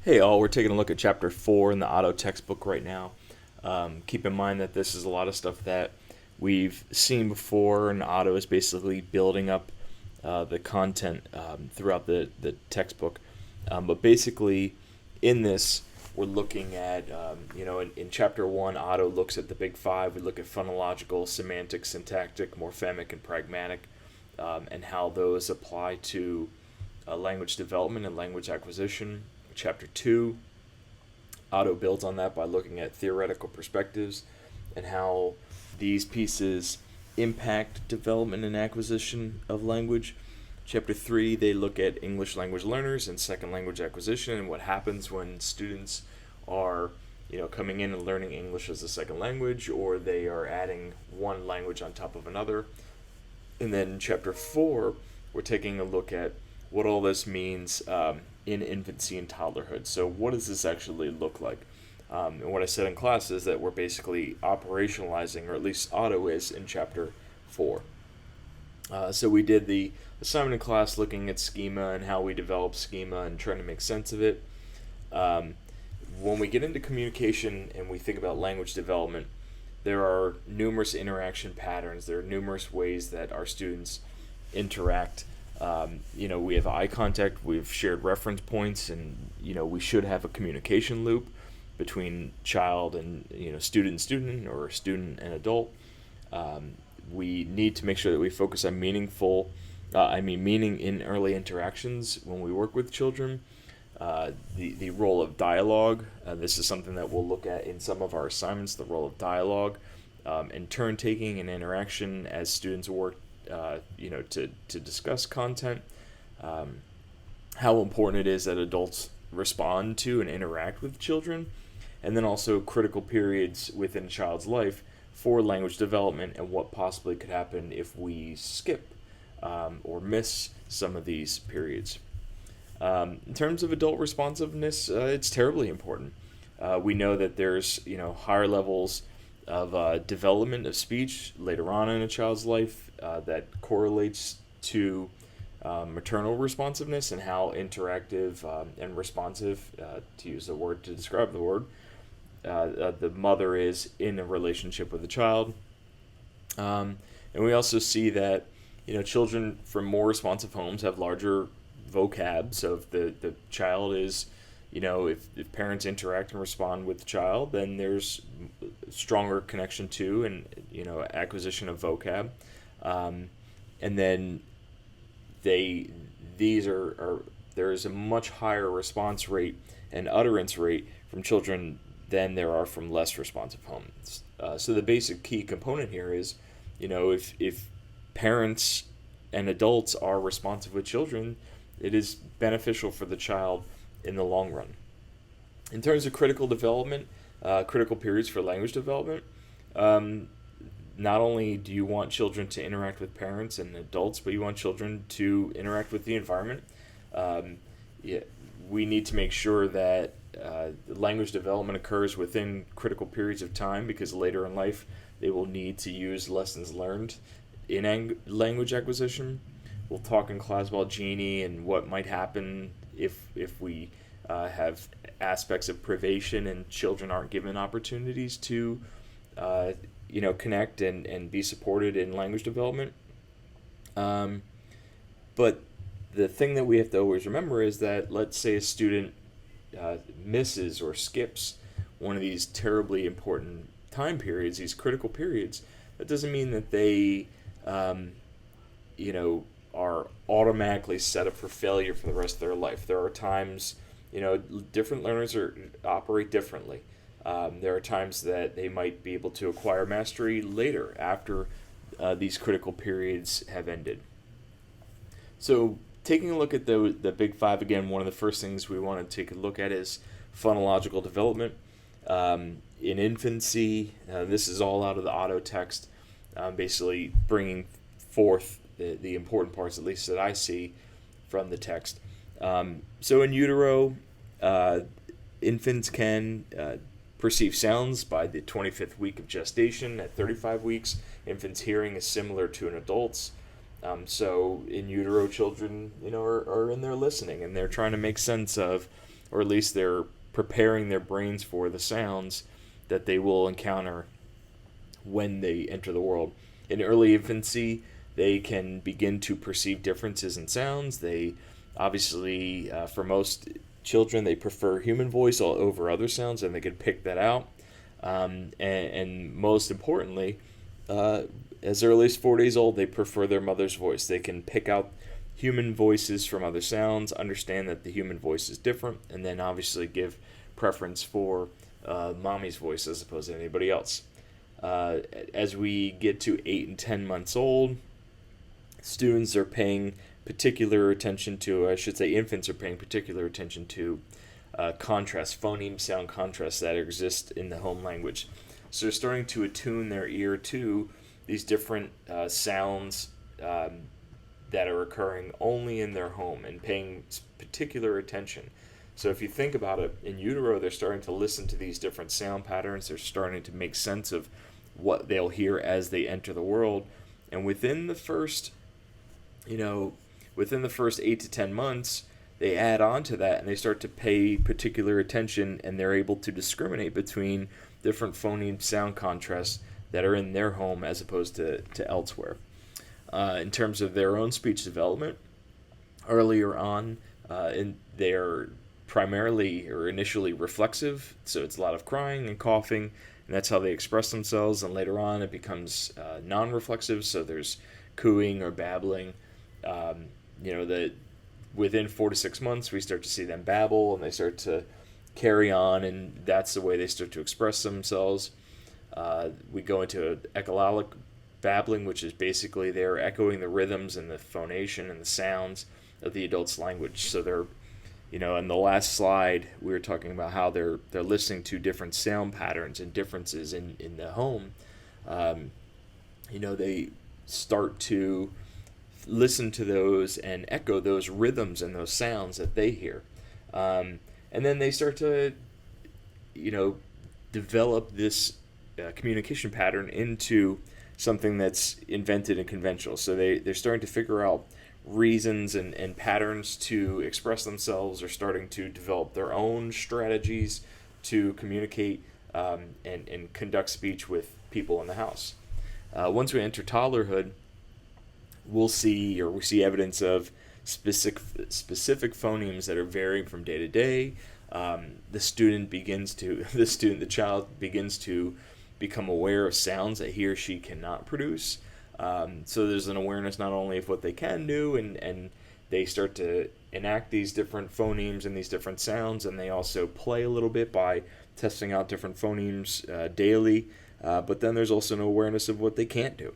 Hey all, we're taking a look at chapter 4 in the auto textbook right now. Keep in mind that this is a lot of stuff that we've seen before, and auto is basically building up the content throughout the textbook. But basically, in this, we're looking at, in chapter 1, auto looks at the big five. We look at phonological, semantic, syntactic, morphemic, and pragmatic, and how those apply to language development and language acquisition. Chapter 2, Otto builds on that by looking at theoretical perspectives and how these pieces impact development and acquisition of language. Chapter 3, they look at English language learners and second language acquisition and what happens when students are coming in and learning English as a second language, or they are adding one language on top of another. And then chapter 4, we're taking a look at what all this means in infancy and toddlerhood. So what does this actually look like? And what I said in class is that we're basically operationalizing, or at least Otto is, in chapter 4. So we did the assignment in class looking at schema and how we develop schema and trying to make sense of it. When we get into communication and we think about language development, there are numerous interaction patterns. There are numerous ways that our students interact. We have eye contact, we've shared reference points, and we should have a communication loop between child and student or student and adult. We need to make sure that we focus on meaning in early interactions when we work with children. The role of dialogue. This is something that we'll look at in some of our assignments. The role of dialogue and turn taking and interaction as students work to discuss content, how important it is that adults respond to and interact with children, and then also critical periods within a child's life for language development and what possibly could happen if we skip or miss some of these periods. In terms of adult responsiveness, it's terribly important. We know that there's higher levels of development of speech later on in a child's life that correlates to maternal responsiveness and how interactive and responsive, to use a word to describe the word, the mother is in a relationship with the child. And we also see that children from more responsive homes have larger vocab. So if the child is if parents interact and respond with the child, then there's stronger connection to and acquisition of vocab, and then there is a much higher response rate and utterance rate from children than there are from less responsive homes. So the basic key component here is if parents and adults are responsive with children, it is beneficial for the child in the long run. In terms of critical development, critical periods for language development, not only do you want children to interact with parents and adults, but you want children to interact with the environment. We need to make sure that language development occurs within critical periods of time, because later in life they will need to use lessons learned in language acquisition. We'll talk in class about Genie and what might happen if we have aspects of privation and children aren't given opportunities to connect and be supported in language development. But the thing that we have to always remember is that, let's say a student misses or skips one of these terribly important time periods, these critical periods, that doesn't mean that they are automatically set up for failure for the rest of their life. There are times, different learners operate differently. There are times that they might be able to acquire mastery later after these critical periods have ended. So taking a look at the big five again, one of the first things we want to take a look at is phonological development. In infancy, this is all out of the auto text, basically bringing forth the important parts, at least that I see from the text. So in utero, infants can perceive sounds by the 25th week of gestation. At 35 weeks, infants' hearing is similar to an adult's. So in utero, children, are in there listening, and they're trying to make sense of or at least they're preparing their brains for the sounds that they will encounter when they enter the world. In early infancy, they can begin to perceive differences in sounds. They obviously, for most children, they prefer human voice all over other sounds, and they can pick that out. And most importantly, as early as 4 days old, they prefer their mother's voice. They can pick out human voices from other sounds, understand that the human voice is different, and then obviously give preference for mommy's voice as opposed to anybody else. As we get to 8 and 10 months old, students are paying particular attention to, I should say infants are paying particular attention to contrast, phoneme sound contrasts that exist in the home language. So they're starting to attune their ear to these different sounds that are occurring only in their home and paying particular attention. So if you think about it, in utero, they're starting to listen to these different sound patterns. They're starting to make sense of what they'll hear as they enter the world. And within the first 8 to 10 months, they add on to that and they start to pay particular attention, and they're able to discriminate between different phoneme sound contrasts that are in their home as opposed to elsewhere. In terms of their own speech development, earlier on, they are primarily or initially reflexive, so it's a lot of crying and coughing, and that's how they express themselves. And later on, it becomes non-reflexive, so there's cooing or babbling. That within 4 to 6 months, we start to see them babble, and they start to carry on, and that's the way they start to express themselves. We go into echolalic babbling, which is basically they're echoing the rhythms and the phonation and the sounds of the adult's language. So they're, in the last slide, we were talking about how they're listening to different sound patterns and differences in the home. They start to listen to those and echo those rhythms and those sounds that they hear. And then they start to, develop this communication pattern into something that's invented and conventional. So they're starting to figure out reasons and patterns to express themselves. They're starting to develop their own strategies to communicate and conduct speech with people in the house. Once we enter toddlerhood, we see evidence of specific phonemes that are varying from day to day. The child begins to become aware of sounds that he or she cannot produce. So there's an awareness not only of what they can do, and they start to enact these different phonemes and these different sounds, and they also play a little bit by testing out different phonemes daily. But then there's also an awareness of what they can't do.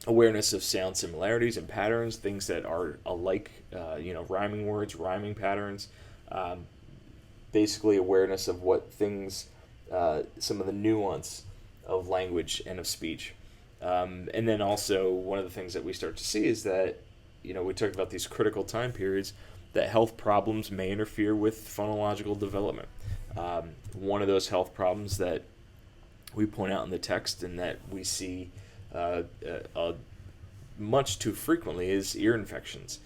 Awareness of sound similarities and patterns, things that are alike, rhyming words, rhyming patterns. Basically awareness of what things, some of the nuance of language and of speech. And then also one of the things that we start to see is that, we talked about these critical time periods, that health problems may interfere with phonological development. One of those health problems that we point out in the text and that we see much too frequently is ear infections.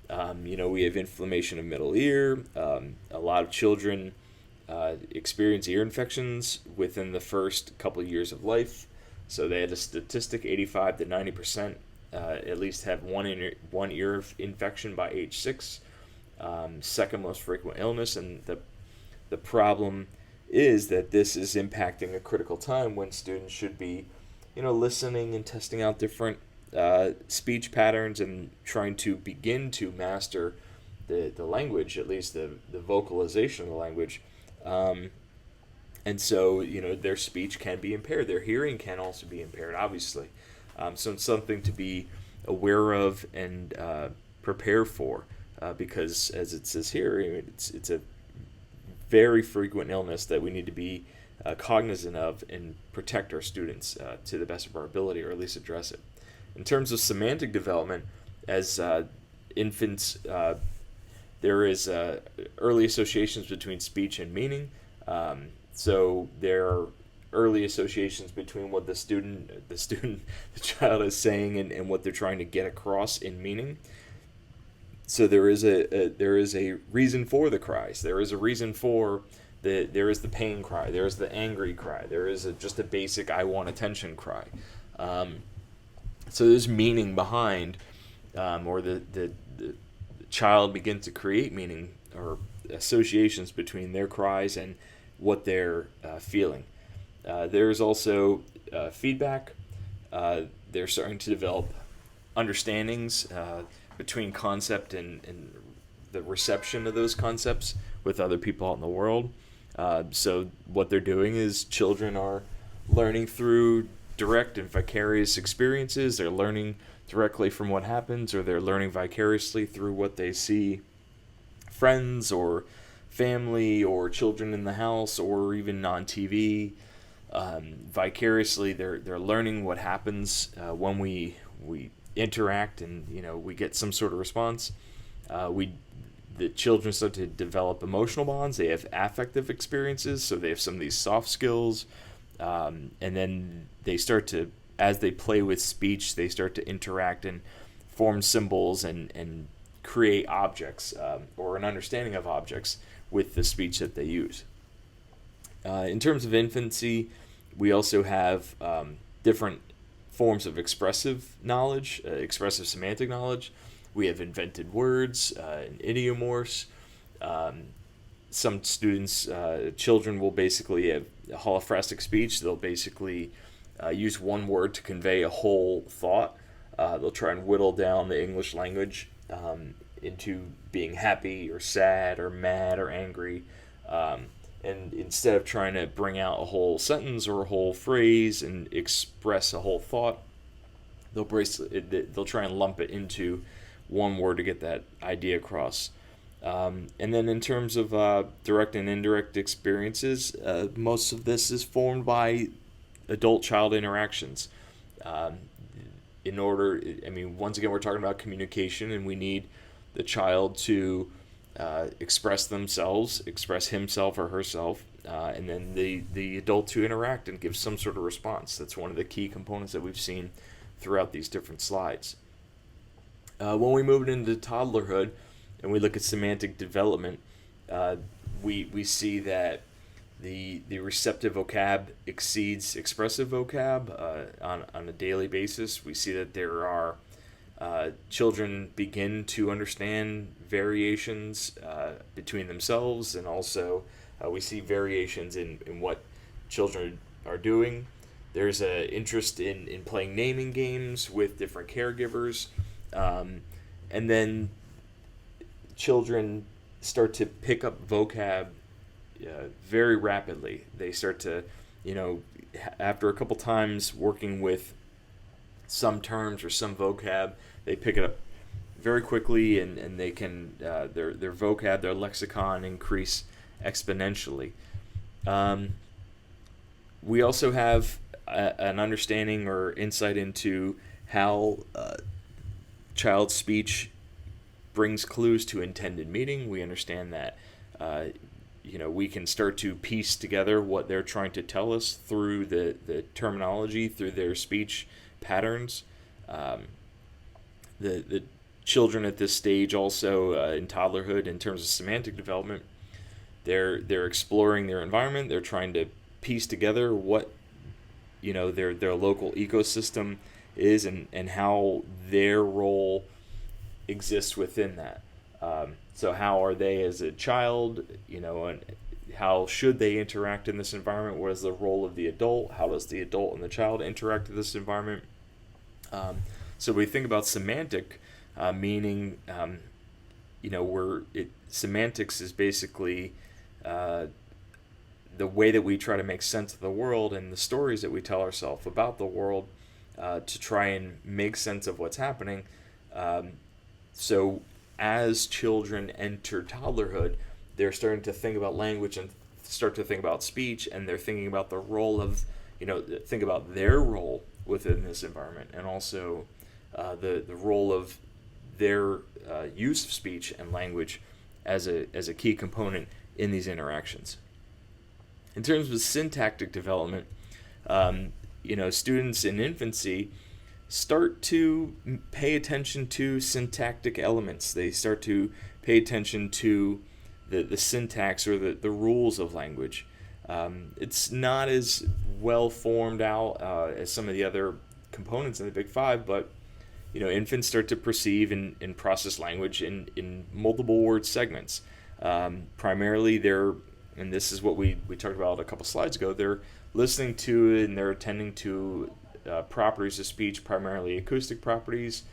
We have inflammation of middle ear. A lot of children experience ear infections within the first couple of years of life. So they had a statistic, 85 to 90% at least have one ear infection by age 6. Second most frequent illness, and the problem is that this is impacting a critical time when students should be, listening and testing out different speech patterns and trying to begin to master the language, at least the vocalization of the language. And so, their speech can be impaired. Their hearing can also be impaired, obviously. So it's something to be aware of and prepare for, because as it says here, it's a very frequent illness that we need to be cognizant of and protect our students to the best of our ability, or at least address it. In terms of semantic development, as infants, there is early associations between speech and meaning. So there are early associations between what the child is saying and what they're trying to get across in meaning. So there is a reason for the cries. There is a reason for there is the pain cry. There is the angry cry. There is just a basic I want attention cry. Um, so there's meaning behind, or the child begins to create meaning or associations between their cries and what they're feeling. There's also feedback. They're starting to develop understandings between concept and the reception of those concepts with other people out in the world. So what they're doing is children are learning through direct and vicarious experiences. They're learning directly from what happens, or they're learning vicariously through what they see friends or family or children in the house or even on TV. Vicariously, they're learning what happens when we interact, and we get some sort of response. We The children start to develop emotional bonds. They have affective experiences, so they have some of these soft skills, and then they start to, as they play with speech, they start to interact and form symbols and create objects or an understanding of objects with the speech that they use. In terms of infancy, we also have different forms of expressive knowledge, expressive semantic knowledge. We have invented words, and idiomorphs. Some students, children will basically have holophrastic speech. They'll basically use one word to convey a whole thought. They'll try and whittle down the English language into being happy or sad or mad or angry. And instead of trying to bring out a whole sentence or a whole phrase and express a whole thought, they'll try and lump it into one word to get that idea across. And then in terms of direct and indirect experiences, most of this is formed by adult-child interactions. Once again, we're talking about communication, and we need the child to express themselves, express himself or herself, and then the adult to interact and give some sort of response. That's one of the key components that we've seen throughout these different slides. When we move into toddlerhood and we look at semantic development, we see that the receptive vocab exceeds expressive vocab on a daily basis. We see that there are children begin to understand variations between themselves, and also we see variations in what children are doing. There's an interest in playing naming games with different caregivers, and then children start to pick up vocab very rapidly. They start to, after a couple times working with some terms or some vocab, they pick it up very quickly, and they can their vocab, their lexicon increase exponentially. We also have an understanding or insight into how child speech brings clues to intended meaning. We understand that we can start to piece together what they're trying to tell us through the terminology, through their speech patterns. The children at this stage also in toddlerhood, in terms of semantic development, they're exploring their environment. They're trying to piece together what their local ecosystem is, and how their role exists within that. So how are they as a child, and how should they interact in this environment? What is the role of the adult? How does the adult and the child interact in this environment? So we think about semantic meaning, semantics is basically the way that we try to make sense of the world and the stories that we tell ourselves about the world to try and make sense of what's happening. So as children enter toddlerhood, they're starting to think about language and start to think about speech, and they're thinking about the role of, think about their role within this environment, and also the role of their use of speech and language as a key component in these interactions. In terms of syntactic development, students in infancy, start to pay attention to syntactic elements. They start to pay attention to the syntax or the rules of language. It's not as well formed out as some of the other components in the Big Five, but infants start to perceive and process language in multiple word segments. Primarily, and this is what we talked about a couple slides ago, they're listening to it and they're attending to properties of speech, primarily acoustic properties.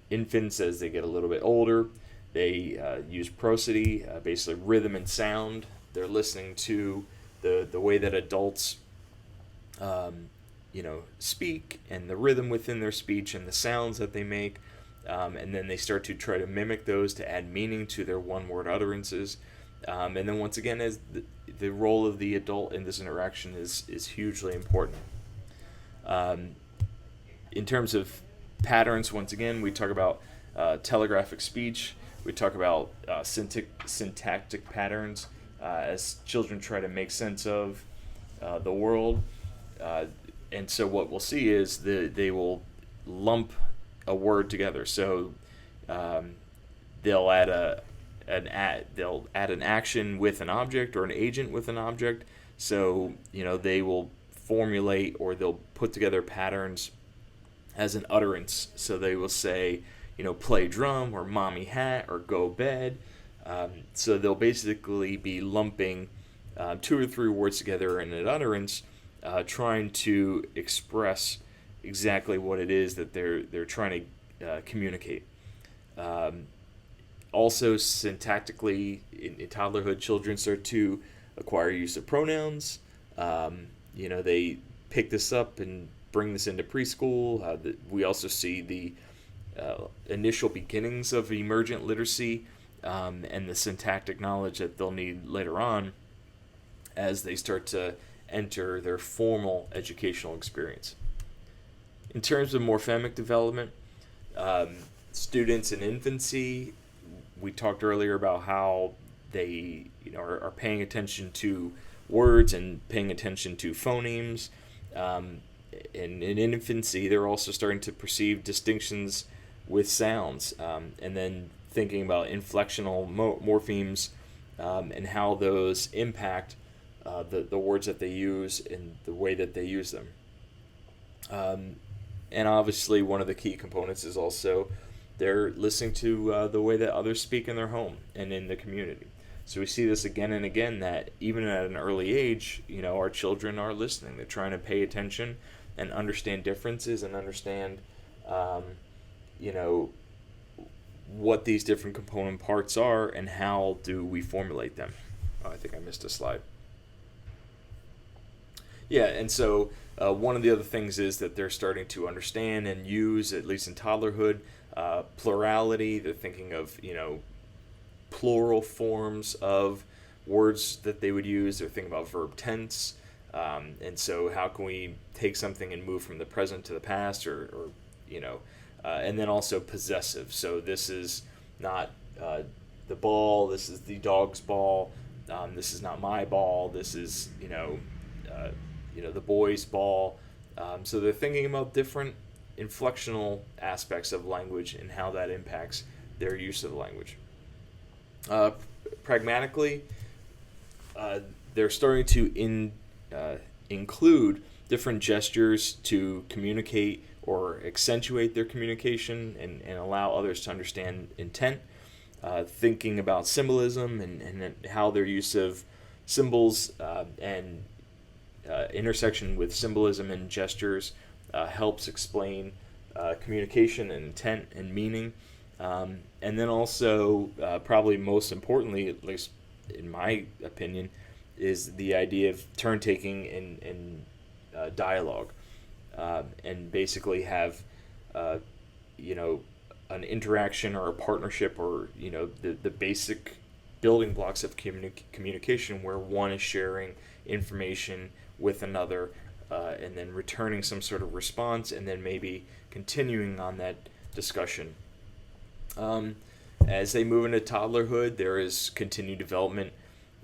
Infants, as they get a little bit older, they use prosody, basically rhythm and sound. They're listening to the way that adults speak and the rhythm within their speech and the sounds that they make. And then they start to try to mimic those to add meaning to their one-word utterances. And then once again, as the role of the adult in this interaction is hugely important. In terms of patterns, once again, we talk about telegraphic speech. We talk about syntactic patterns as children try to make sense of the world. And so what we'll see is they will lump a word together. So they'll add an action with an object or an agent with an object. So they will formulate or they'll put together patterns as an utterance. So they will say play drum or mommy hat or go bed. So they'll basically be lumping 2 or 3 words together in an utterance, trying to express exactly what it is that they're trying to communicate. Also, syntactically, in toddlerhood, children start to acquire use of pronouns. They pick this up and bring this into preschool. We also see the initial beginnings of emergent literacy and the syntactic knowledge that they'll need later on as they start to enter their formal educational experience. In terms of morphemic development, students in infancy, we talked earlier about how they are paying attention to words and paying attention to phonemes. In infancy, they're also starting to perceive distinctions with sounds, and then thinking about inflectional morphemes and how those impact the words that they use and the way that they use them. And obviously, one of the key components is also they're listening to the way that others speak in their home and in the community. So we see this again and again, that even at an early age, our children are listening. They're trying to pay attention and understand differences and understand, what these different component parts are and how do we formulate them. Oh, I think I missed a slide. Yeah, and so one of the other things is that they're starting to understand and use, at least in toddlerhood, plurality. They're thinking of, plural forms of words that they would use. They're thinking about verb tense. And so how can we take something and move from the present to the past or and then also possessive. So this is not the ball. This is the dog's ball. This is not my ball. This is, the boy's ball. So they're thinking about different inflectional aspects of language and how that impacts their use of the language. Pragmatically, they're starting to include different gestures to communicate or accentuate their communication and allow others to understand intent. Thinking about symbolism and how their use of symbols and intersection with symbolism and gestures helps explain communication and intent and meaning. And then also, probably most importantly, at least in my opinion, is the idea of turn-taking and dialogue. And basically have, an interaction or a partnership or, the basic building blocks of communication where one is sharing information with another and then returning some sort of response and then maybe continuing on that discussion. As they move into toddlerhood, there is continued development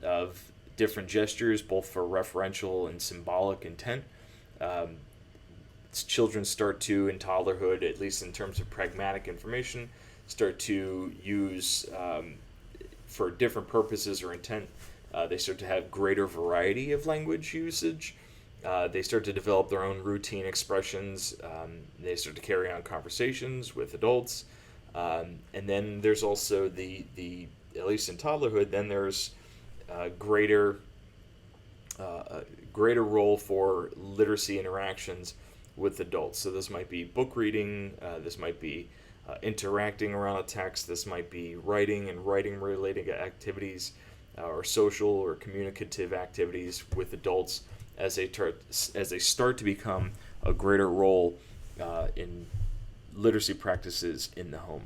of different gestures, both for referential and symbolic intent. children start to, in toddlerhood, at least in terms of pragmatic information, start to use for different purposes or intent. They start to have greater variety of language usage. They start to develop their own routine expressions. They start to carry on conversations with adults. And then there's also the at least in toddlerhood, then there's greater greater role for literacy interactions with adults. So this might be book reading, this might be interacting around a text, this might be writing and writing related activities, or social or communicative activities with adults as they start to become a greater role in literacy practices in the home.